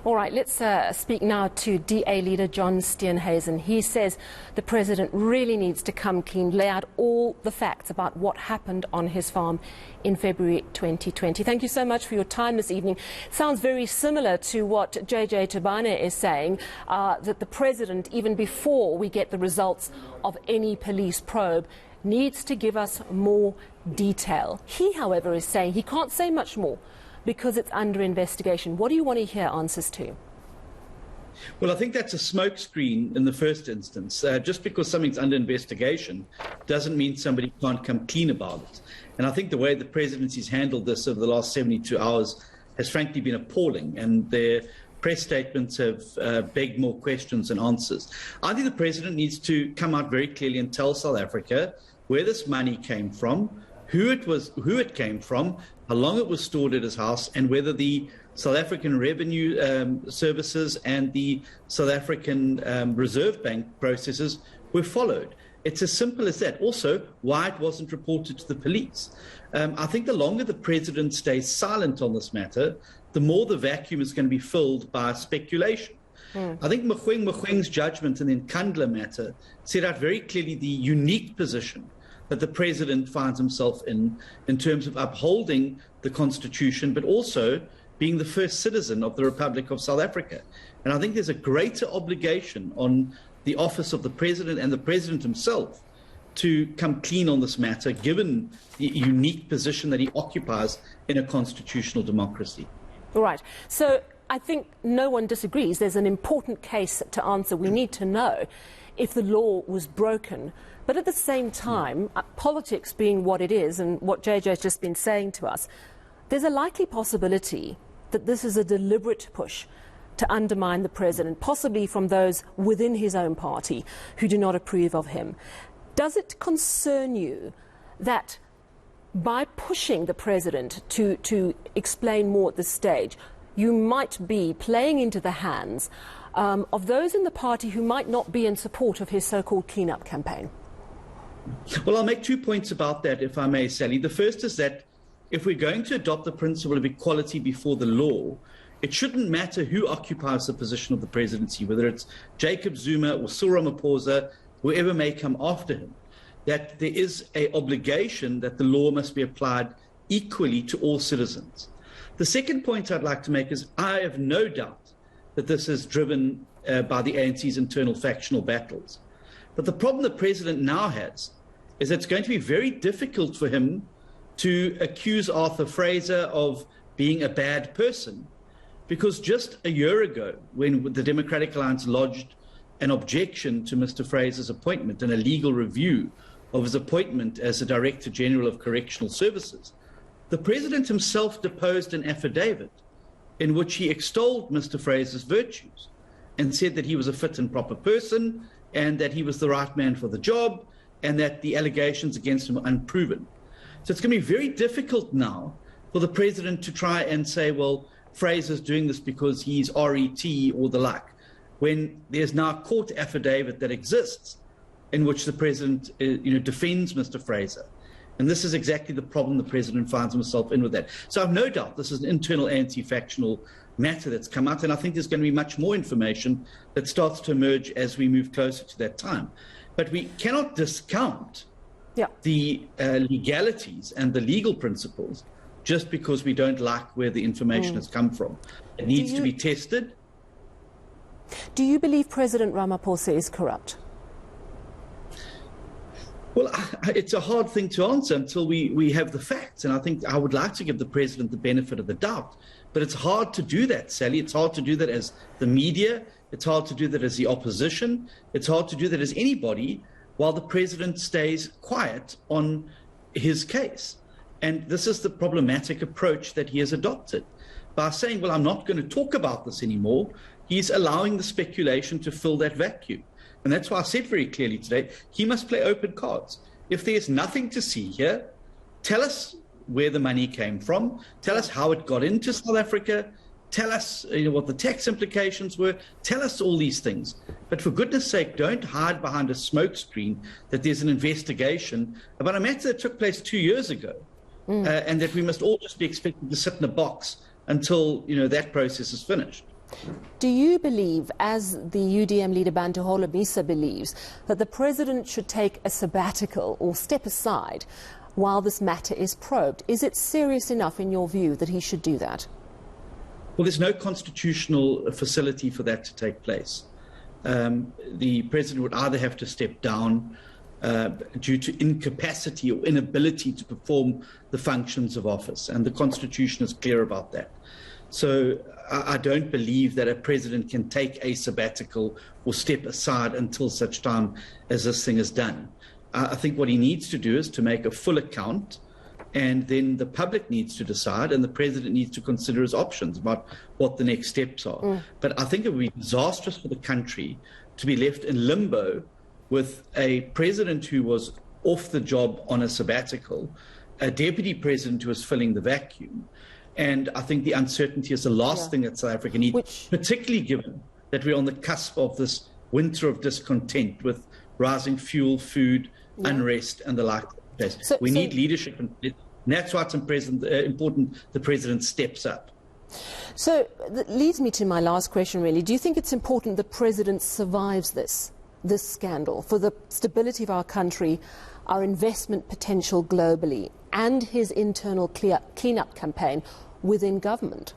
All right, let's speak now to DA leader John Steenhuisen. He says the president really needs to come clean, lay out all the facts about what happened on his farm in February 2020. Thank you so much for your time this evening. It sounds very similar to what JJ Tabane is saying, that the president, even before we get the results of any police probe, needs to give us more detail. He, however, is saying he can't say much more because it's under investigation. What do you want to hear answers to? Well, I think that's a smokescreen in the first instance. Just because something's under investigation doesn't mean somebody can't come clean about it. And I think the way the presidency's handled this over the last 72 hours has frankly been appalling, and their press statements have begged more questions than answers. I think the president needs to come out very clearly and tell South Africa where this money came from, who it came from, how long it was stored at his house, and whether the South African Revenue Services and the South African Reserve Bank processes were followed. It's as simple as that. Also, why it wasn't reported to the police. I think the longer the president stays silent on this matter, the more the vacuum is going to be filled by speculation. I think Mogoeng's judgment in the Nkandla matter set out very clearly the unique position that the president finds himself in terms of upholding the Constitution, but also being the first citizen of the Republic of South Africa. And I think there's a greater obligation on the office of the president and the president himself to come clean on this matter, given the unique position that he occupies in a constitutional democracy. All right. So I think no one disagrees. There's an important case to answer. We need to know if the law was broken. But at the same time, politics being what it is and what JJ has just been saying to us, there's a likely possibility that this is a deliberate push to undermine the president, possibly from those within his own party who do not approve of him. Does it concern you that by pushing the president to explain more at this stage, you might be playing into the hands of those in the party who might not be in support of his so-called clean-up campaign? Well, I'll make 2 points about that, if I may, Sally. The first is that if we're going to adopt the principle of equality before the law, it shouldn't matter who occupies the position of the presidency, whether it's Jacob Zuma or Cyril Ramaphosa, whoever may come after him, that there is an obligation that the law must be applied equally to all citizens. The second point I'd like to make is I have no doubt that this is driven by the ANC's internal factional battles. But the problem the president now has is that it's going to be very difficult for him to accuse Arthur Fraser of being a bad person, because just a year ago, when the Democratic Alliance lodged an objection to Mr. Fraser's appointment and a legal review of his appointment as the Director General of Correctional Services, the president himself deposed an affidavit in which he extolled Mr. Fraser's virtues and said that he was a fit and proper person and that he was the right man for the job and that the allegations against him are unproven. So it's going to be very difficult now for the president to try and say, well, Fraser's doing this because he's RET or the like, when there's now a court affidavit that exists in which the president defends Mr. Fraser. And this is exactly the problem the president finds himself in with that. So I've no doubt this is an internal anti-factional matter that's come out, and I think there's going to be much more information that starts to emerge as we move closer to that time. But we cannot discount the legalities and the legal principles just because we don't like where the information has come from. It needs to be tested. Do you believe President Ramaphosa is corrupt? Well, it's a hard thing to answer until we have the facts. And I think I would like to give the president the benefit of the doubt. But it's hard to do that, Sally. It's hard to do that as the media. It's hard to do that as the opposition. It's hard to do that as anybody while the president stays quiet on his case. And this is the problematic approach that he has adopted. By saying, well, I'm not going to talk about this anymore, he's allowing the speculation to fill that vacuum. And that's why I said very clearly today, he must play open cards. If there's nothing to see here, tell us where the money came from, tell us how it got into South Africa, tell us what the tax implications were, tell us all these things. But for goodness sake, don't hide behind a smokescreen that there's an investigation about a matter that took place 2 years ago, and that we must all just be expected to sit in a box until that process is finished. Do you believe, as the UDM leader Bantu Holomisa believes, that the President should take a sabbatical or step aside while this matter is probed? Is it serious enough in your view that he should do that? Well, there's no constitutional facility for that to take place. The President would either have to step down due to incapacity or inability to perform the functions of office, and the Constitution is clear about that. So I don't believe that a president can take a sabbatical or step aside until such time as this thing is done. I think what he needs to do is to make a full account, and then the public needs to decide, and the president needs to consider his options about what the next steps are. But I think it would be disastrous for the country to be left in limbo with a president who was off the job on a sabbatical, a deputy president who was filling the vacuum. And I think the uncertainty is the last thing that South Africa needs, particularly given that we're on the cusp of this winter of discontent with rising fuel, food, unrest, and the like. So we need leadership, and that's why it's important the president steps up. So that leads me to my last question, really. Do you think it's important the president survives this scandal for the stability of our country, our investment potential globally, and his internal clean-up campaign within government?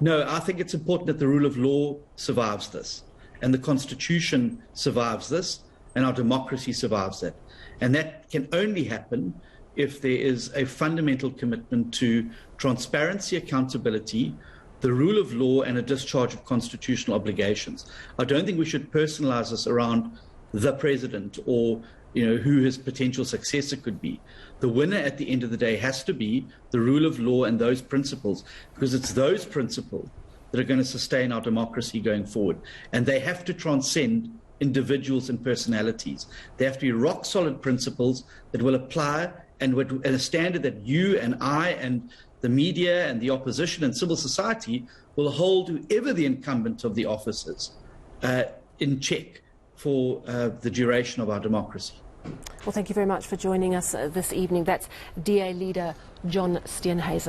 No, I think it's important that the rule of law survives this, and the Constitution survives this, and our democracy survives that. And that can only happen if there is a fundamental commitment to transparency, accountability, the rule of law, and a discharge of constitutional obligations. I don't think we should personalize this around the president or who his potential successor could be. The winner at the end of the day has to be the rule of law and those principles, because it's those principles that are going to sustain our democracy going forward. And they have to transcend individuals and personalities. They have to be rock-solid principles that will apply, and a standard that you and I and the media and the opposition and civil society will hold whoever the incumbent of the office is in check for the duration of our democracy. Well, thank you very much for joining us this evening. That's DA leader John Steenhuisen.